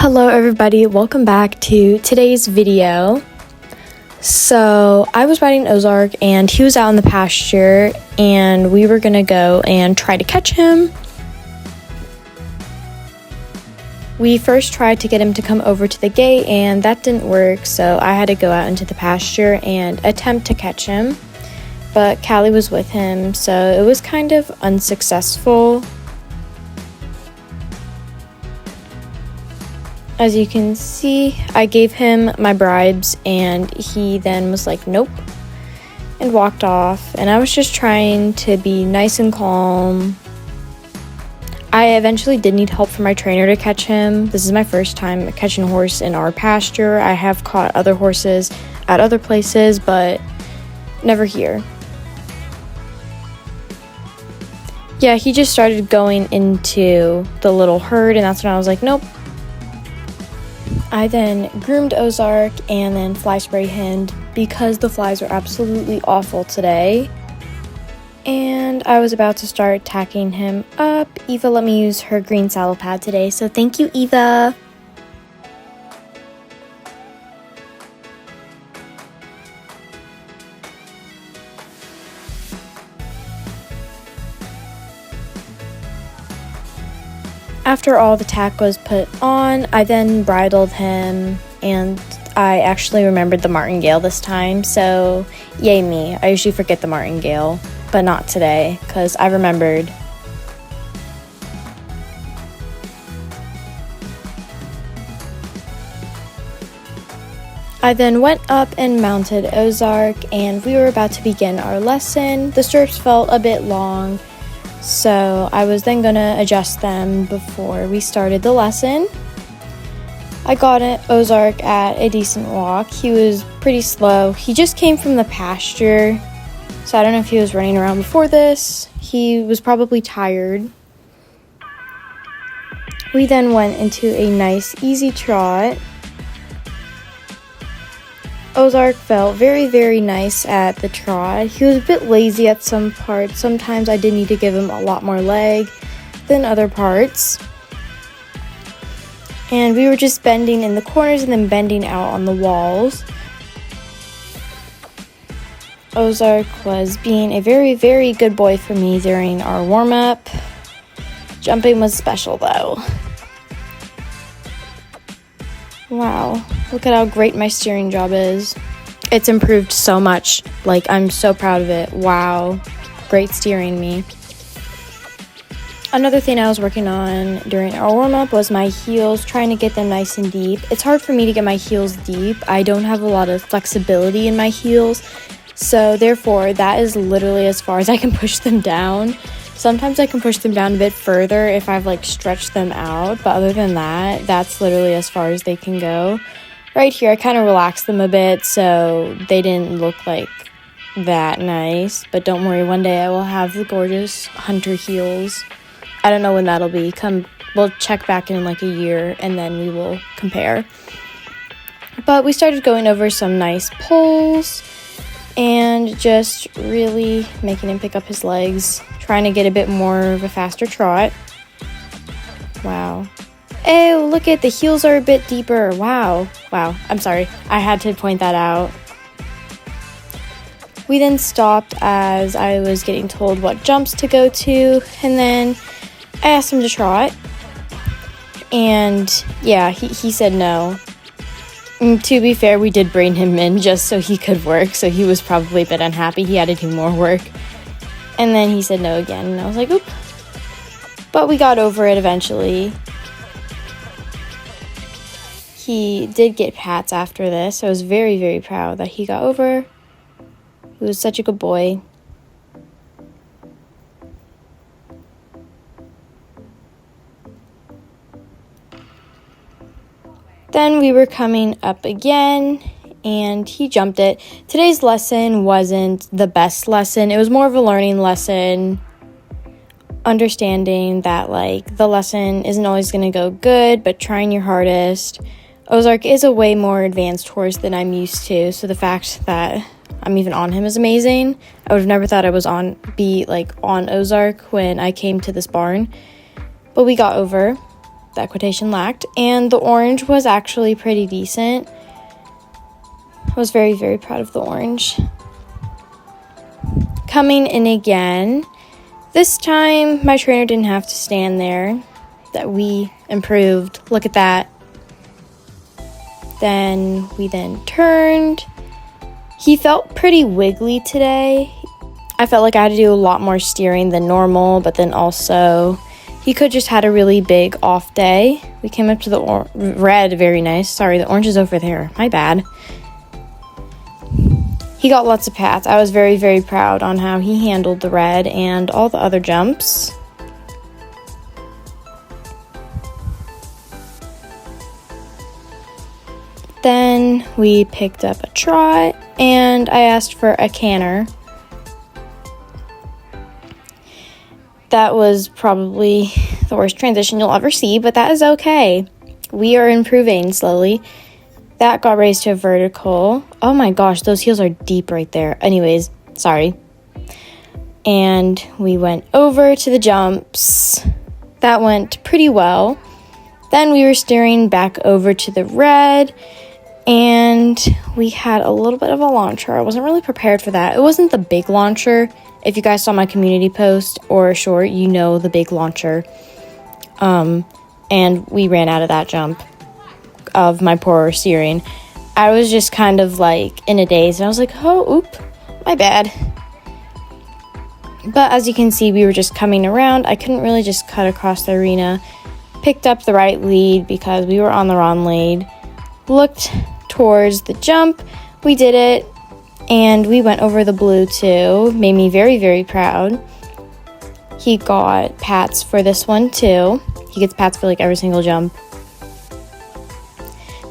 Hello everybody, welcome back to today's video. So I was riding Ozark and he was out in the pasture and we were gonna go and try to catch him. We first tried to get him to come over to the gate and that didn't work, so I had to go out into the pasture and attempt to catch him. But Callie was with him, so it was kind of unsuccessful. As you can see, I gave him my bribes and he then was like, nope, and walked off. And I was just trying to be nice and calm. I eventually did need help from my trainer to catch him. This is my first time catching a horse in our pasture. I have caught other horses at other places, but never here. Yeah, he just started going into the little herd and that's when I was like, nope. I then groomed Ozark and then fly sprayed him because the flies were absolutely awful today. And I was about to start tacking him up. Eva let me use her green saddle pad today, so thank you, Eva. After all the tack was put on, I then bridled him, and I actually remembered the martingale this time, so yay me. I usually forget the martingale, but not today, because I remembered. I then went up and mounted Ozark, and we were about to begin our lesson. The stirrups felt a bit long, so I was then gonna adjust them before we started the lesson. I got Ozark at a decent walk. He was pretty slow. He just came from the pasture, so I don't know if he was running around before this. He was probably tired. We then went into a nice easy trot. Ozark felt very, very nice at the trot. He was a bit lazy at some parts. Sometimes I did need to give him a lot more leg than other parts. And we were just bending in the corners and then bending out on the walls. Ozark was being a very, very good boy for me during our warm-up. Jumping was special though. Wow, look at how great my steering job is. It's improved so much. Like, I'm so proud of it. Wow, great steering me. Another thing I was working on during our warm-up was my heels, trying to get them nice and deep. It's hard for me to get my heels deep. I don't have a lot of flexibility in my heels, so therefore that is literally as far as I can push them down. Sometimes I can push them down a bit further if I've like stretched them out, but other than that, that's literally as far as they can go. Right here, I kind of relaxed them a bit so they didn't look like that nice, but don't worry, one day I will have the gorgeous hunter heels. I don't know when that'll be. We'll check back in like a year and then we will compare. But we started going over some nice pulls and just really making him pick up his legs, trying to get a bit more of a faster trot. Wow. Oh, look at the heels are a bit deeper. Wow. I'm sorry. I had to point that out. We then stopped as I was getting told what jumps to go to, and then I asked him to trot. And yeah, he said no. And to be fair, we did bring him in just so he could work, so he was probably a bit unhappy. He had to do more work. And then he said no again, and I was like, oop. But we got over it eventually. He did get pats after this. I was very, very proud that he got over. He was such a good boy. Then we were coming up again, and he jumped it. Today's lesson wasn't the best lesson. It was more of a learning lesson. Understanding that, like, the lesson isn't always going to go good, but trying your hardest. Ozark is a way more advanced horse than I'm used to, so the fact that I'm even on him is amazing. I would have never thought I was on Ozark when I came to this barn. But we got over. that quotation lacked. And the orange was actually pretty decent. I was very, very proud of the orange. Coming in again. This time, my trainer didn't have to stand there. That we improved. Look at that. Then we turned. He felt pretty wiggly today. I felt like I had to do a lot more steering than normal, but then also he could just had a really big off day. We came up to the red, very nice. Sorry, the orange is over there. My bad. He got lots of pats. I was very, very proud on how he handled the red and all the other jumps. Then we picked up a trot, and I asked for a canter. That was probably the worst transition you'll ever see, but that is okay. We are improving slowly. That got raised to a vertical. Oh my gosh, those heels are deep right there. Anyways, sorry. And we went over to the jumps. That went pretty well. Then we were steering back over to the red, and we had a little bit of a launcher. I wasn't really prepared for that. It wasn't the big launcher. If you guys saw my community post or short, you know the big launcher. And we ran out of that jump of my poor steering. I was just kind of like in a daze, and I was like, oh, oop, my bad. But as you can see, we were just coming around. I couldn't really just cut across the arena. Picked up the right lead because we were on the wrong lead. Looked towards the jump. We did it, and we went over the blue too. Made me very, very proud. He got pats for this one too. He gets pats for like every single jump.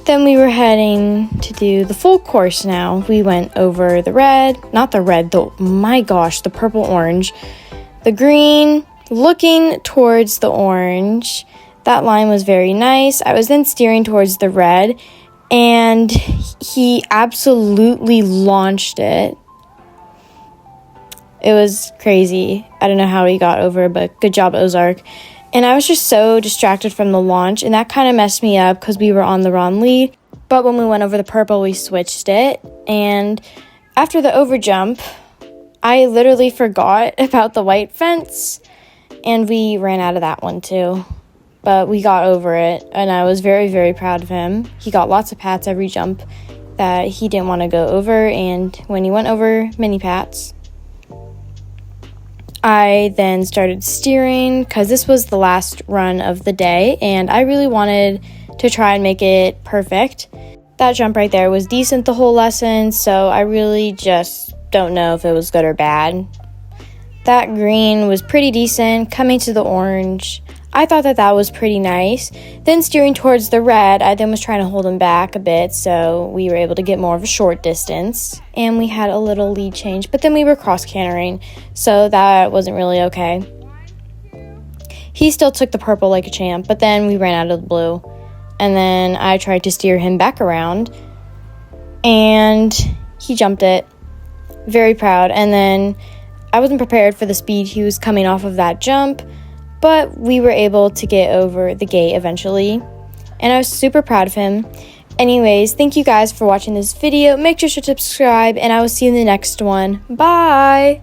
Then we were heading to do the full course now. We went over the red, not the red, the purple orange, the green, looking towards the orange. That line was very nice. I was then steering towards the red, and he absolutely launched it. It was crazy. I don't know how he got over, but good job, Ozark. And I was just so distracted from the launch, and that kind of messed me up because we were on the wrong lead. But when we went over the purple, we switched it. And after the overjump, I literally forgot about the white fence, and we ran out of that one too. But we got over it, and I was very, very proud of him. He got lots of pats every jump that he didn't want to go over, and when he went over, mini pats. I then started steering because this was the last run of the day, and I really wanted to try and make it perfect. That jump right there was decent the whole lesson, so I really just don't know if it was good or bad. That green was pretty decent. Coming to the orange, I thought that was pretty nice. Then steering towards the red, I then was trying to hold him back a bit, so we were able to get more of a short distance. And we had a little lead change, but then we were cross-cantering, so that wasn't really okay. He still took the purple like a champ, but then we ran out of the blue. And then I tried to steer him back around, and he jumped it. Very proud. And then I wasn't prepared for the speed he was coming off of that jump, but we were able to get over the gate eventually, and I was super proud of him. Anyways, thank you guys for watching this video. Make sure to subscribe, and I will see you in the next one. Bye!